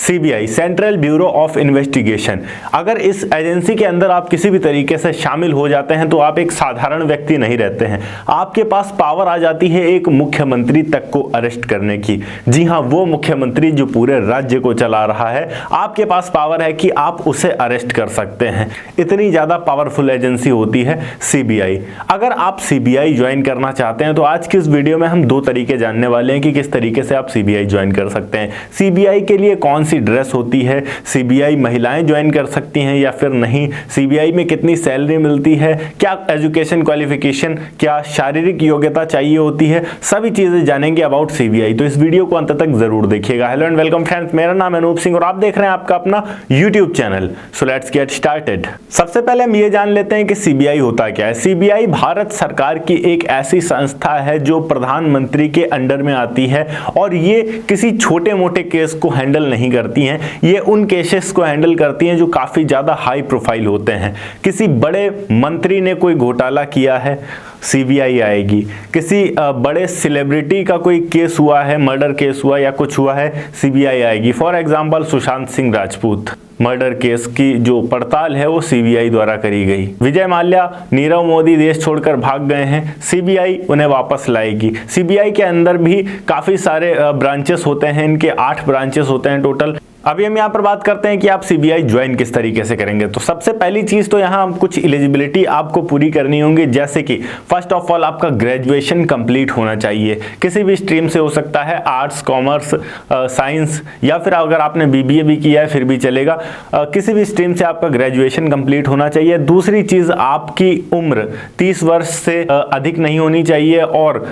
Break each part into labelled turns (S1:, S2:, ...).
S1: CBI, central bureau of investigation. अगर इस agency के अंदर आप किसी भी तरीके से शामिल हो जाते हैं तो आप एक साधारण व्यक्ति नहीं रहते हैं। आपके पास पावर आ जाती है एक मुख्यमंत्री तक को अरेस्ट करने की। जी हां, वो मुख्यमंत्री जो पूरे राज्य को चला रहा है, आपके पास पावर है कि आप उसे अरेस्ट कर सकते हैं। इतनी ज्यादा पावरफुल एजेंसी होती है सीबीआई। अगर आप सीबीआई ज्वाइन करना चाहते हैं तो आज की इस वीडियो में हम दो तरीके जानने वाले हैं कि किस तरीके से आप सीबीआई ज्वाइन कर सकते हैं। सीबीआई के लिए कौन सी ड्रेस होती है, सीबीआई महिलाएं ज्वाइन कर सकती हैं या फिर नहीं, सीबीआई में कितनी सैलरी मिलती है, क्या एजुकेशन क्वालिफिकेशन, क्या शारीरिक योग्यता चाहिए होती है, सभी चीजें जानेंगे अबाउट सीबीआई। तो इस वीडियो को अंत तक जरूर देखिएगा। हेलो एंड वेलकम फ्रेंड्स, मेरा नाम है अनूप सिंह और आप देख रहे हैं आपका अपना YouTube channel. So let's get started. सबसे पहले हम ये जान लेते हैं कि सीबीआई होता क्या है। सीबीआई भारत सरकार की एक ऐसी संस्था है जो प्रधानमंत्री के अंडर में आती है और ये किसी छोटे मोटे केस को हैंडल नहीं करती हैं। ये उन केसेस को हैंडल करती हैं जो काफी ज्यादा हाई प्रोफाइल होते हैं। किसी बड़े मंत्री ने कोई घोटाला किया है, सीबीआई आएगी। किसी बड़े सेलिब्रिटी का कोई केस हुआ है, मर्डर केस हुआ या कुछ हुआ है, सीबीआई आएगी। For example Sushant Singh Rajput murder case की जो पड़ताल है वो सीबीआई द्वारा करी गई। विजय माल्या, नीरव मोदी देश छोड़कर भाग गए हैं, सीबीआई उन्हें वापस लाएगी। सीबीआई के अंदर भी काफी सारे ब्रांचेस होते हैं, इनके 8 ब्रांचेस होते हैं टोटल। अभी हम यहाँ पर बात करते हैं कि आप सीबीआई ज्वाइन किस तरीके से करेंगे। तो सबसे पहली चीज तो यहाँ कुछ एलिजिबिलिटी आपको पूरी करनी होंगी, जैसे कि फर्स्ट ऑफ ऑल आपका ग्रेजुएशन कंप्लीट होना चाहिए। किसी भी स्ट्रीम से हो सकता है, आर्ट्स, कॉमर्स, साइंस या फिर अगर आपने बीबीए भी किया है फिर भी चलेगा। किसी भी स्ट्रीम से आपका ग्रेजुएशन कंप्लीट होना चाहिए। दूसरी चीज, आपकी उम्र 30 वर्ष से अधिक नहीं होनी चाहिए और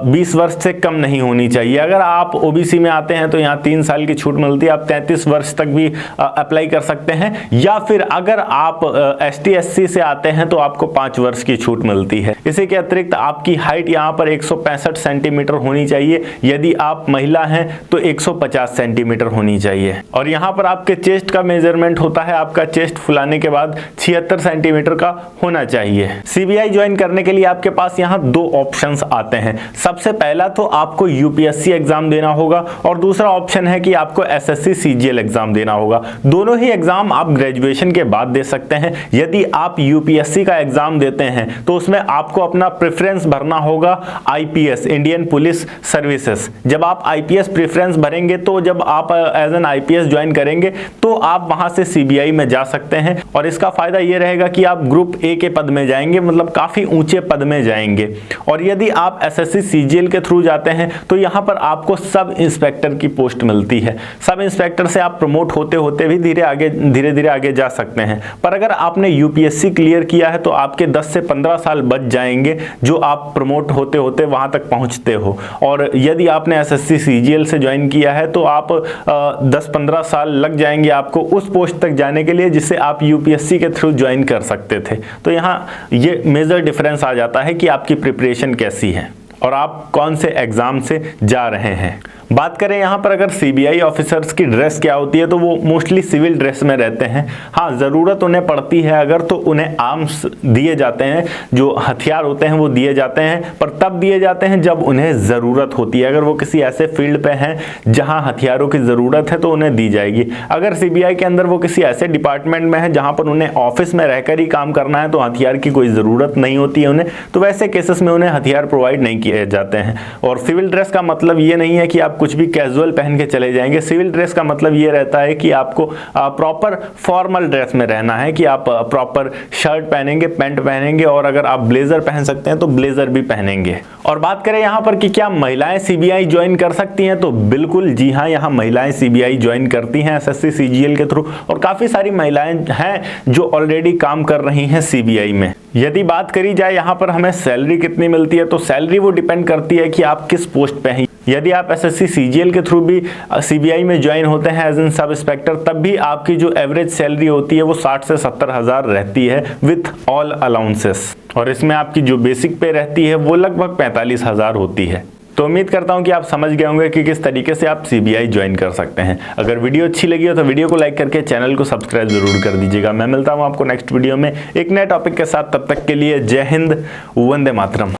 S1: 20 वर्ष से कम नहीं होनी चाहिए। अगर आप ओबीसी में आते हैं तो यहाँ 3 साल की छूट मिलती है, आप 33 वर्ष तक भी अप्लाई कर सकते हैं। या फिर अगर आप एसटी एससी से आते हैं तो आपको 5 वर्ष की छूट मिलती है। इसी के अतिरिक्त आपकी हाइट यहाँ पर 165 सेंटीमीटर होनी चाहिए। यदि आप महिला हैं तो 150 सेंटीमीटर होनी चाहिए। और यहाँ पर आपके चेस्ट का मेजरमेंट होता है, आपका चेस्ट फुलाने के बाद 76 सेंटीमीटर का होना चाहिए। सीबीआई ज्वाइन करने के लिए आपके पास यहाँ 2 ऑप्शंस आते हैं। सबसे पहला तो आपको यूपीएससी एग्जाम देना होगा और दूसरा ऑप्शन है कि आपको एसएससी सीजीएल एग्जाम देना होगा। दोनों ही एग्जाम आप ग्रेजुएशन के बाद दे सकते हैं। यदि आप यूपीएससी का एग्जाम देते हैं तो उसमें आपको अपना प्रेफरेंस भरना होगा आईपीएस, इंडियन पुलिस सर्विसेज। जब आप आईपीएस प्रेफरेंस भरेंगे तो जब आप एज एन आईपीएस ज्वाइन करेंगे तो आप वहां से सीबीआई में जा सकते हैं और इसका फायदा यह रहेगा कि आप ग्रुप ए के पद में जाएंगे, मतलब काफी ऊंचे पद में जाएंगे। और यदि आप एसएससी सीजीएल के थ्रू जाते हैं तो यहां पर आपको सब इंस्पेक्टर की पोस्ट मिलती है। सब इंस्पेक्टर से आप प्रमोट होते होते भी धीरे धीरे आगे जा सकते हैं। पर अगर आपने यूपीएससी क्लियर किया है तो आपके 10 से 15 साल बच जाएंगे जो आप प्रमोट होते होते वहां तक पहुंचते हो। और यदि आपने एसएससी सीजीएल से ज्वाइन किया है तो आप 10-15 साल लग जाएंगे आपको उस पोस्ट तक जाने के लिए जिसे आप यूपीएससी के थ्रू ज्वाइन कर सकते थे। तो यहाँ ये मेजर डिफरेंस आ जाता है कि आपकी प्रिपरेशन कैसी है और आप कौन से एग्जाम से जा रहे हैं। बात करें यहाँ पर अगर सीबीआई ऑफिसर्स की ड्रेस क्या होती है तो वो मोस्टली सिविल ड्रेस में रहते हैं। हाँ, ज़रूरत उन्हें पड़ती है अगर तो उन्हें आर्म्स दिए जाते हैं, जो हथियार होते हैं वो दिए जाते हैं, पर तब दिए जाते हैं जब उन्हें ज़रूरत होती है। अगर वो किसी ऐसे फील्ड पे हैं जहाँ हथियारों की ज़रूरत है तो उन्हें दी जाएगी। अगर सीबीआई के अंदर वो किसी ऐसे डिपार्टमेंट में है जहाँ पर उन्हें ऑफिस में रहकर ही काम करना है तो हथियार की कोई ज़रूरत नहीं होती है उन्हें, तो वैसे केसेस में उन्हें हथियार प्रोवाइड नहीं किए जाते हैं। और सिविल ड्रेस का मतलब ये नहीं है कि आप कुछ भी कैजुअल पहन के चले जाएंगे। सिविल ड्रेस का मतलब ये रहता है कि आपको प्रॉपर फॉर्मल ड्रेस में रहना है, कि आप प्रॉपर शर्ट पहनेंगे, पैंट पहनेंगे और अगर आप ब्लेजर पहन सकते हैं तो ब्लेजर भी पहनेंगे। और बात करें यहाँ पर कि क्या महिलाएं सीबीआई ज्वाइन कर सकती हैं, तो बिल्कुल जी हाँ, यहाँ महिलाएं सीबीआई ज्वाइन करती हैं एसएससी सीजीएल के थ्रू और काफी सारी महिलाएं हैं जो ऑलरेडी काम कर रही हैं सीबीआई में। यदि बात करी जाए यहाँ पर हमें सैलरी कितनी मिलती है, तो सैलरी वो डिपेंड करती है कि आप किस पोस्ट पे हैं। यदि आप एसएससी सीजीएल के थ्रू भी सीबीआई में ज्वाइन होते हैं एज एन सब इंस्पेक्टर, तब भी आपकी जो एवरेज सैलरी होती है वो 60 से 70 हज़ार रहती है विथ ऑल अलाउंसेस। और इसमें आपकी जो बेसिक पे रहती है वो लगभग 45 हज़ार होती है। तो उम्मीद करता हूं कि आप समझ गए होंगे कि किस तरीके से आप सीबीआई ज्वाइन कर सकते हैं। अगर वीडियो अच्छी लगी हो तो वीडियो को लाइक करके चैनल को सब्सक्राइब जरूर कर दीजिएगा। मैं मिलता हूं आपको नेक्स्ट वीडियो में एक नए टॉपिक के साथ। तब तक के लिए जय हिंद, वंदे मातरम।